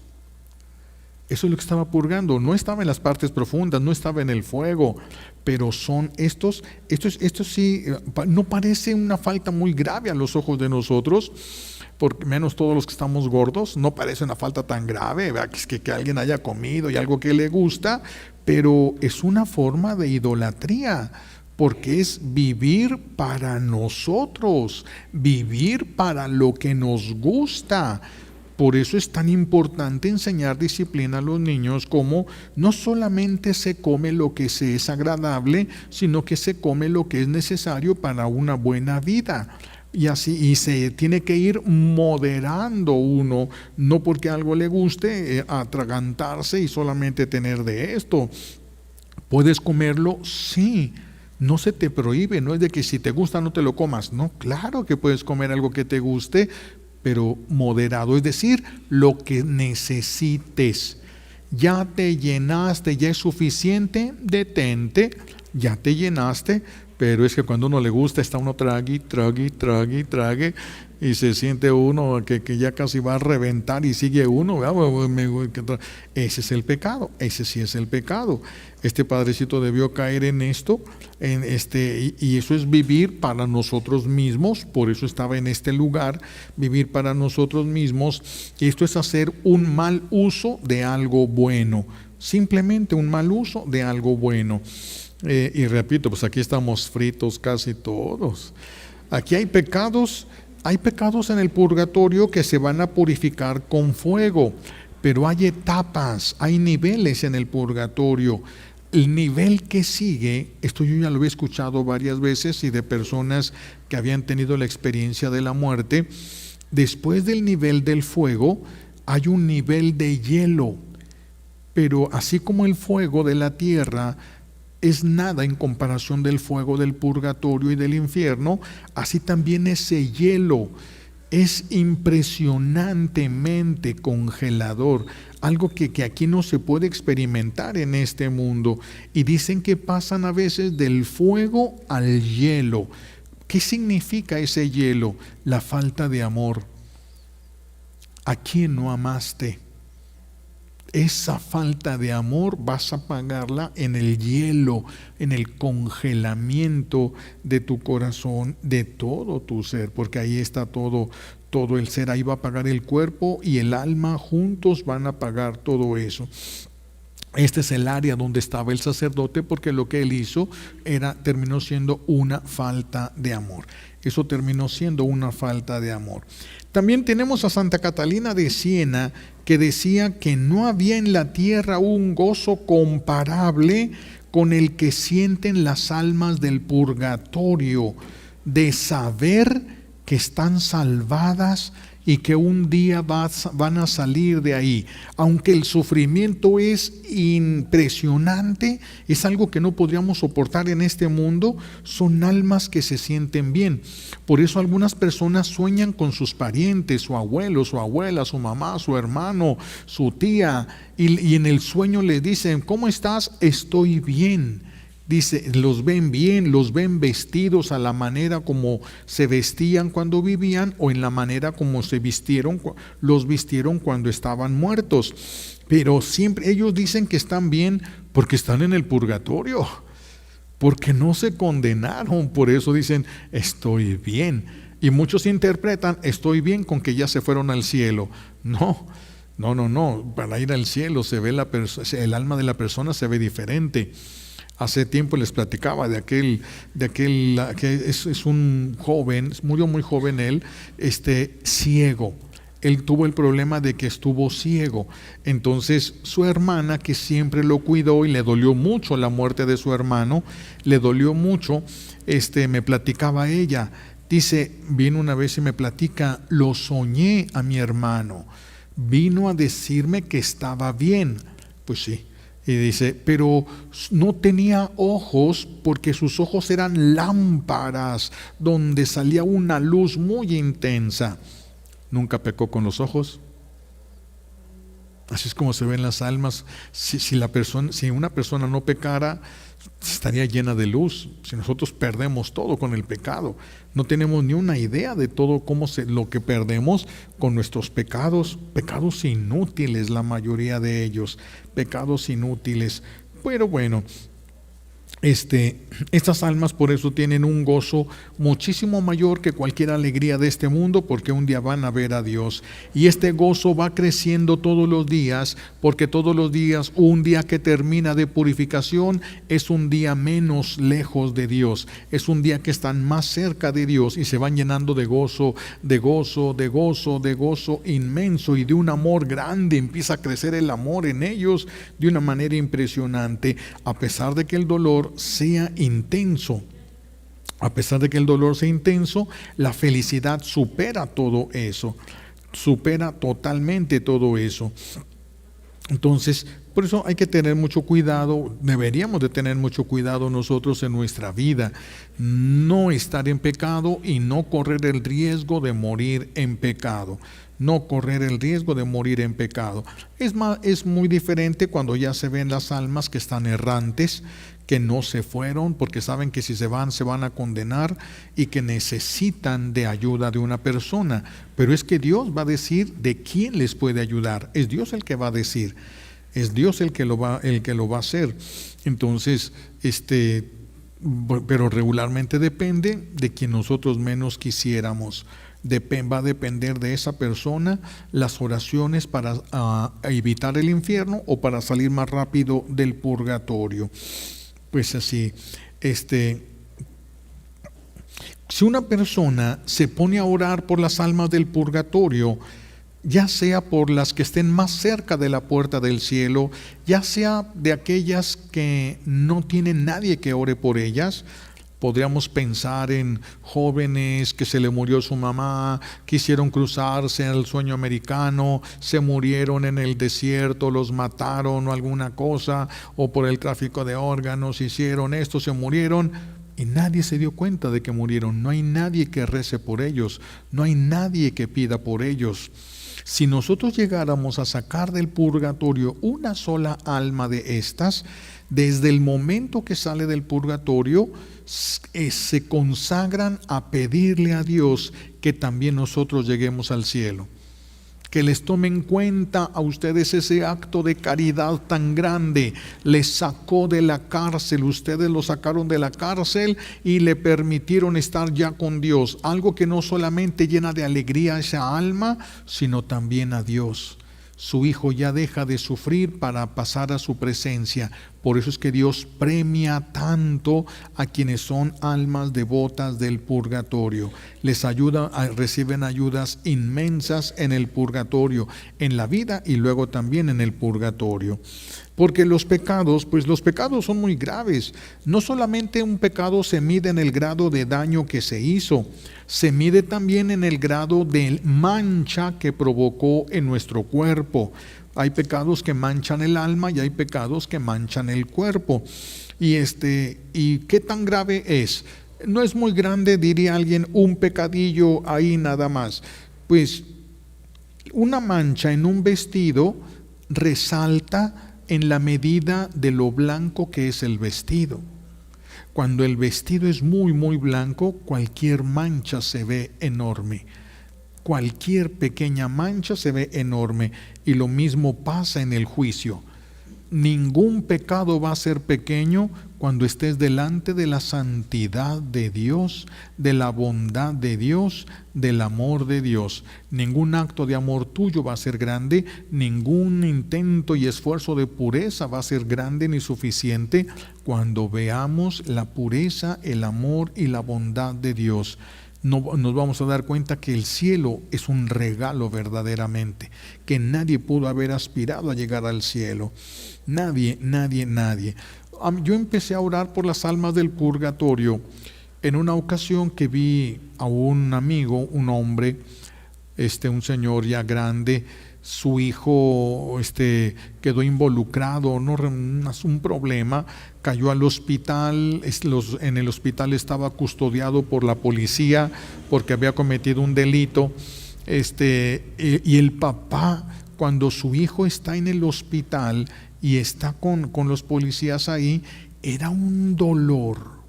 Eso es lo que estaba purgando. No estaba en las partes profundas, no estaba en el fuego, pero son estos sí, no parece una falta muy grave a los ojos de nosotros, porque menos todos los que estamos gordos, no parece una falta tan grave, ¿verdad? Que alguien haya comido y algo que le gusta, pero es una forma de idolatría, porque es vivir para nosotros, vivir para lo que nos gusta. Por eso es tan importante enseñar disciplina a los niños, como no solamente se come lo que se es agradable, sino que se come lo que es necesario para una buena vida. Y así, y se tiene que ir moderando uno, no porque algo le guste, atragantarse y solamente tener de esto. ¿Puedes comerlo? Sí. No se te prohíbe, no es de que si te gusta no te lo comas. No, claro que puedes comer algo que te guste, pero moderado, es decir, lo que necesites. Ya te llenaste, ya es suficiente, detente, ya te llenaste, pero es que cuando a uno le gusta está uno trague y se siente uno que ya casi va a reventar y sigue uno, ¿verdad? Ese es el pecado, ese sí es el pecado. Este padrecito debió caer en esto, y eso es vivir para nosotros mismos, por eso estaba en este lugar, vivir para nosotros mismos, y esto es hacer un mal uso de algo bueno, simplemente un mal uso de algo bueno. Y repito, pues aquí estamos fritos casi todos. Aquí hay pecados en el purgatorio que se van a purificar con fuego, pero hay etapas, hay niveles en el purgatorio. El nivel que sigue, esto yo ya lo he escuchado varias veces y de personas que habían tenido la experiencia de la muerte. Después del nivel del fuego hay un nivel de hielo, pero así como el fuego de la tierra es nada en comparación del fuego del purgatorio y del infierno, así también ese hielo es impresionantemente congelador, algo que aquí no se puede experimentar en este mundo. Y dicen que pasan a veces del fuego al hielo. ¿Qué significa ese hielo? La falta de amor. ¿A quién no amaste? Esa falta de amor vas a pagarla en el hielo, en el congelamiento de tu corazón, de todo tu ser, porque ahí está todo el ser. Ahí va a pagar el cuerpo y el alma, juntos van a pagar todo eso. Este es el área donde estaba el sacerdote, porque lo que él hizo terminó siendo una falta de amor. Eso terminó siendo una falta de amor. También tenemos a Santa Catalina de Siena, que decía que no había en la tierra un gozo comparable con el que sienten las almas del purgatorio, de saber que están salvadas y que un día van a salir de ahí. Aunque el sufrimiento es impresionante, es algo que no podríamos soportar en este mundo, son almas que se sienten bien. Por eso algunas personas sueñan con sus parientes, su abuelo, su abuela, su mamá, su hermano, su tía, y en el sueño les dicen: ¿cómo estás? Estoy bien. Dice, los ven bien, los ven vestidos a la manera como se vestían cuando vivían, o en la manera como los vistieron cuando estaban muertos. Pero siempre ellos dicen que están bien porque están en el purgatorio, porque no se condenaron. Por eso dicen, estoy bien. Y muchos interpretan, estoy bien, con que ya se fueron al cielo. No. Para ir al cielo se ve el alma de la persona se ve diferente. Hace tiempo les platicaba de aquel que es un joven, murió muy joven él, ciego. Él tuvo el problema de que estuvo ciego. Entonces su hermana, que siempre lo cuidó, y le dolió mucho la muerte de su hermano, le dolió mucho, me platicaba ella. Dice, vino una vez y me platica, lo soñé a mi hermano, vino a decirme que estaba bien. Pues sí. Y dice, pero no tenía ojos, porque sus ojos eran lámparas donde salía una luz muy intensa. ¿Nunca pecó con los ojos? Así es como se ven las almas. Si una persona no pecara, estaría llena de luz. Si nosotros perdemos todo con el pecado, no tenemos ni una idea de todo lo que perdemos con nuestros pecados inútiles, la mayoría de ellos, pecados inútiles. Pero bueno, Estas almas por eso tienen un gozo muchísimo mayor que cualquier alegría de este mundo, porque un día van a ver a Dios. Y este gozo va creciendo todos los días, porque todos los días, un día que termina de purificación, es un día menos lejos de Dios. Es un día que están más cerca de Dios y se van llenando de gozo, de gozo, de gozo, de gozo inmenso y de un amor grande. Empieza a crecer el amor en ellos de una manera impresionante, a pesar de que el dolor sea intenso. A pesar de que el dolor sea intenso, la felicidad supera todo eso, supera totalmente todo eso. Entonces, por eso hay que tener mucho cuidado, deberíamos de tener mucho cuidado nosotros en nuestra vida, no estar en pecado y no correr el riesgo de morir en pecado. No correr el riesgo de morir en pecado. Es muy diferente cuando ya se ven las almas que están errantes, que no se fueron, porque saben que si se van a condenar y que necesitan de ayuda de una persona. Pero es que Dios va a decir de quién les puede ayudar. Es Dios el que va a decir. Es Dios el que lo va a hacer. Entonces, pero regularmente depende de quien nosotros menos quisiéramos. Va a depender de esa persona las oraciones para evitar el infierno o para salir más rápido del purgatorio. Pues así, si una persona se pone a orar por las almas del purgatorio, ya sea por las que estén más cerca de la puerta del cielo, ya sea de aquellas que no tienen nadie que ore por ellas. Podríamos pensar en jóvenes que se le murió su mamá, quisieron cruzarse en el sueño americano, se murieron en el desierto, los mataron o alguna cosa, o por el tráfico de órganos hicieron esto, se murieron y nadie se dio cuenta de que murieron. No hay nadie que rece por ellos, no hay nadie que pida por ellos. Si nosotros llegáramos a sacar del purgatorio una sola alma de estas, desde el momento que sale del purgatorio, se consagran a pedirle a Dios que también nosotros lleguemos al cielo. Que les tome en cuenta a ustedes ese acto de caridad tan grande. Les sacó de la cárcel, ustedes lo sacaron de la cárcel y le permitieron estar ya con Dios. Algo que no solamente llena de alegría a esa alma, sino también a Dios. Su hijo ya deja de sufrir para pasar a su presencia. Por eso es que Dios premia tanto a quienes son almas devotas del purgatorio. Les ayuda, reciben ayudas inmensas en el purgatorio, en la vida y luego también en el purgatorio. Porque los pecados son muy graves. No solamente un pecado se mide en el grado de daño que se hizo, se mide también en el grado de mancha que provocó en nuestro cuerpo. Hay pecados que manchan el alma y hay pecados que manchan el cuerpo. ¿Y qué tan grave es? No es muy grande, diría alguien, un pecadillo ahí nada más. Pues una mancha en un vestido resalta en la medida de lo blanco que es el vestido. Cuando el vestido es muy, muy blanco, cualquier mancha se ve enorme. Cualquier pequeña mancha se ve enorme. Y lo mismo pasa en el juicio. Ningún pecado va a ser pequeño cuando estés delante de la santidad de Dios, de la bondad de Dios, del amor de Dios. Ningún acto de amor tuyo va a ser grande, ningún intento y esfuerzo de pureza va a ser grande ni suficiente cuando veamos la pureza, el amor y la bondad de Dios. No, nos vamos a dar cuenta que el cielo es un regalo verdaderamente, que nadie pudo haber aspirado a llegar al cielo. Nadie. Yo empecé a orar por las almas del purgatorio en una ocasión que vi a un amigo, un hombre, un señor ya grande. Su hijo quedó involucrado, un problema, cayó al hospital, en el hospital estaba custodiado por la policía porque había cometido un delito, y el papá, cuando su hijo está en el hospital y está con los policías ahí, era un dolor.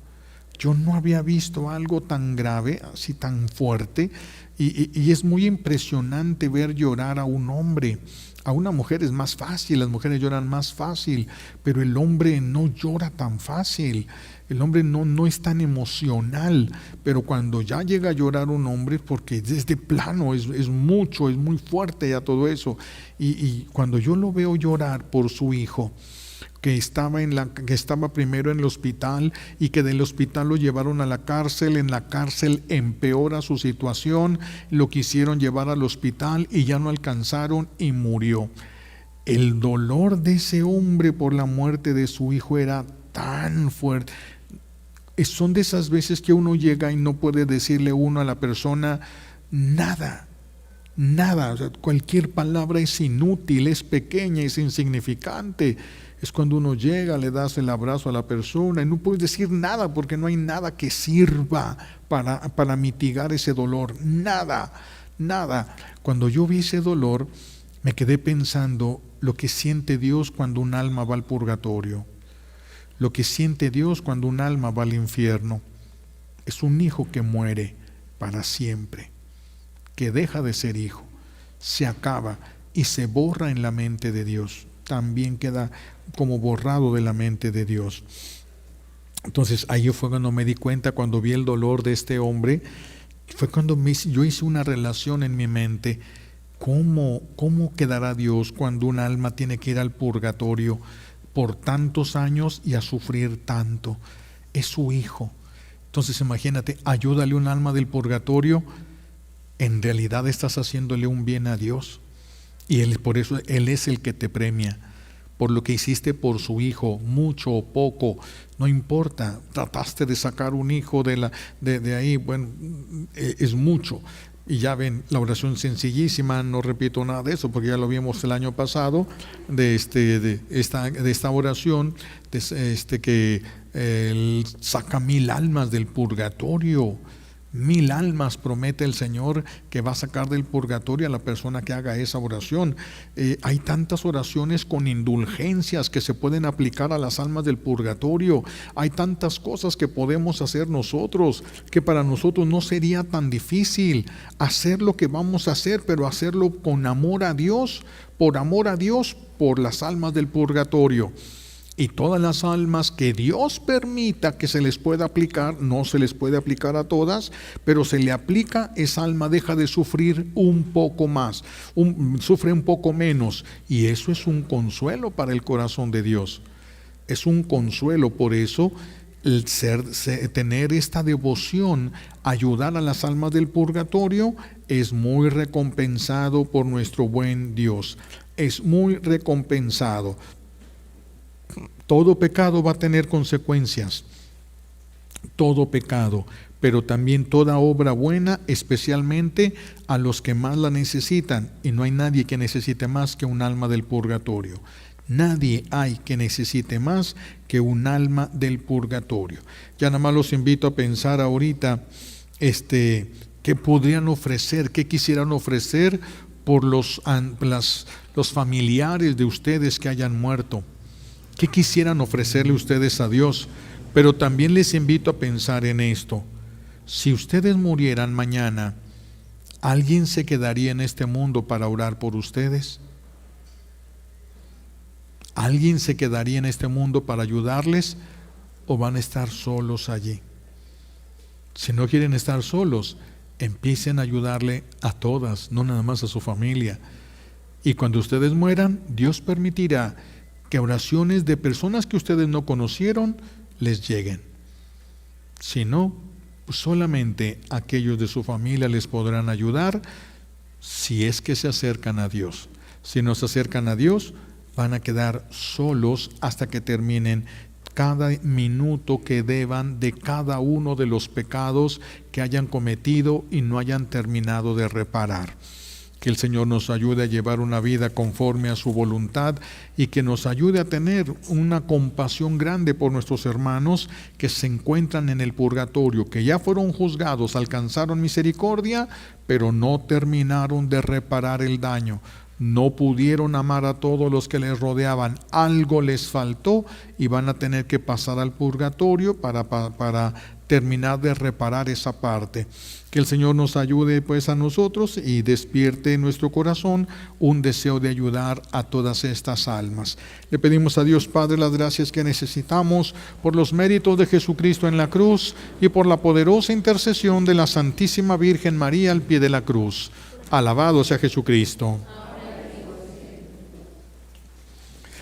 Yo no había visto algo tan grave, así tan fuerte, y es muy impresionante ver llorar a un hombre A una mujer es más fácil, las mujeres lloran más fácil, pero el hombre no llora tan fácil. El hombre no es tan emocional, pero cuando ya llega a llorar un hombre, porque es de plano, es mucho, es muy fuerte ya todo eso. Y cuando yo lo veo llorar por su hijo, que estaba primero en el hospital y que del hospital lo llevaron a la cárcel, en la cárcel empeora su situación, lo quisieron llevar al hospital y ya no alcanzaron y murió. El dolor de ese hombre por la muerte de su hijo era tan fuerte. Son de esas veces que uno llega y no puede decirle uno a la persona nada. Nada, o sea, cualquier palabra es inútil, es pequeña, es insignificante. Es cuando uno llega, le das el abrazo a la persona y no puedes decir nada porque no hay nada que sirva para mitigar ese dolor. Nada, nada. Cuando yo vi ese dolor, me quedé pensando lo que siente Dios cuando un alma va al purgatorio, lo que siente Dios cuando un alma va al infierno. Es un hijo que muere para siempre, que deja de ser hijo, se acaba y se borra en la mente de Dios. También queda como borrado de la mente de Dios. Entonces ahí fue cuando me di cuenta, cuando vi el dolor de este hombre, fue cuando yo hice una relación en mi mente. ¿Cómo quedará Dios cuando un alma tiene que ir al purgatorio por tantos años y a sufrir tanto? Es su hijo. Entonces imagínate, ayúdale un alma del purgatorio, en realidad estás haciéndole un bien a Dios. Y por eso Él es el que te premia, por lo que hiciste por su hijo, mucho o poco, no importa. Trataste de sacar un hijo de ahí, bueno, es mucho. Y ya ven, la oración sencillísima, no repito nada de eso, porque ya lo vimos el año pasado, de esta oración, que Él saca 1000 almas del purgatorio. 1000 almas promete el Señor que va a sacar del purgatorio a la persona que haga esa oración. Hay tantas oraciones con indulgencias que se pueden aplicar a las almas del purgatorio. Hay tantas cosas que podemos hacer nosotros, que para nosotros no sería tan difícil hacer lo que vamos a hacer, pero hacerlo con amor a Dios, por las almas del purgatorio. Y todas las almas que Dios permita que se les pueda aplicar, no se les puede aplicar a todas, pero se le aplica, esa alma deja de sufrir un poco más, sufre un poco menos, y eso es un consuelo para el corazón de Dios. Es un consuelo. Por eso tener esta devoción, ayudar a las almas del purgatorio, es muy recompensado por nuestro buen Dios. Es muy recompensado. Todo pecado va a tener consecuencias, todo pecado, pero también toda obra buena, especialmente a los que más la necesitan. Y no hay nadie que necesite más que un alma del purgatorio. Nadie hay que necesite más que un alma del purgatorio. Ya nada más los invito a pensar ahorita, qué podrían ofrecer, qué quisieran ofrecer por los familiares de ustedes que hayan muerto. ¿Qué quisieran ofrecerle ustedes a Dios? Pero también les invito a pensar en esto. Si ustedes murieran mañana, ¿alguien se quedaría en este mundo para orar por ustedes? ¿Alguien se quedaría en este mundo para ayudarles o van a estar solos allí? Si no quieren estar solos, empiecen a ayudarle a todas, no nada más a su familia. Y cuando ustedes mueran, Dios permitirá que oraciones de personas que ustedes no conocieron les lleguen. Si no, pues solamente aquellos de su familia les podrán ayudar, si es que se acercan a Dios. Si no se acercan a Dios, van a quedar solos hasta que terminen cada minuto que deban de cada uno de los pecados que hayan cometido y no hayan terminado de reparar. Que el Señor nos ayude a llevar una vida conforme a su voluntad y que nos ayude a tener una compasión grande por nuestros hermanos que se encuentran en el purgatorio, que ya fueron juzgados, alcanzaron misericordia, pero no terminaron de reparar el daño. No pudieron amar a todos los que les rodeaban, algo les faltó y van a tener que pasar al purgatorio para terminar de reparar esa parte. Que el Señor nos ayude pues a nosotros y despierte en nuestro corazón un deseo de ayudar a todas estas almas. Le pedimos a Dios Padre las gracias que necesitamos por los méritos de Jesucristo en la cruz y por la poderosa intercesión de la Santísima Virgen María al pie de la cruz. Alabado sea Jesucristo.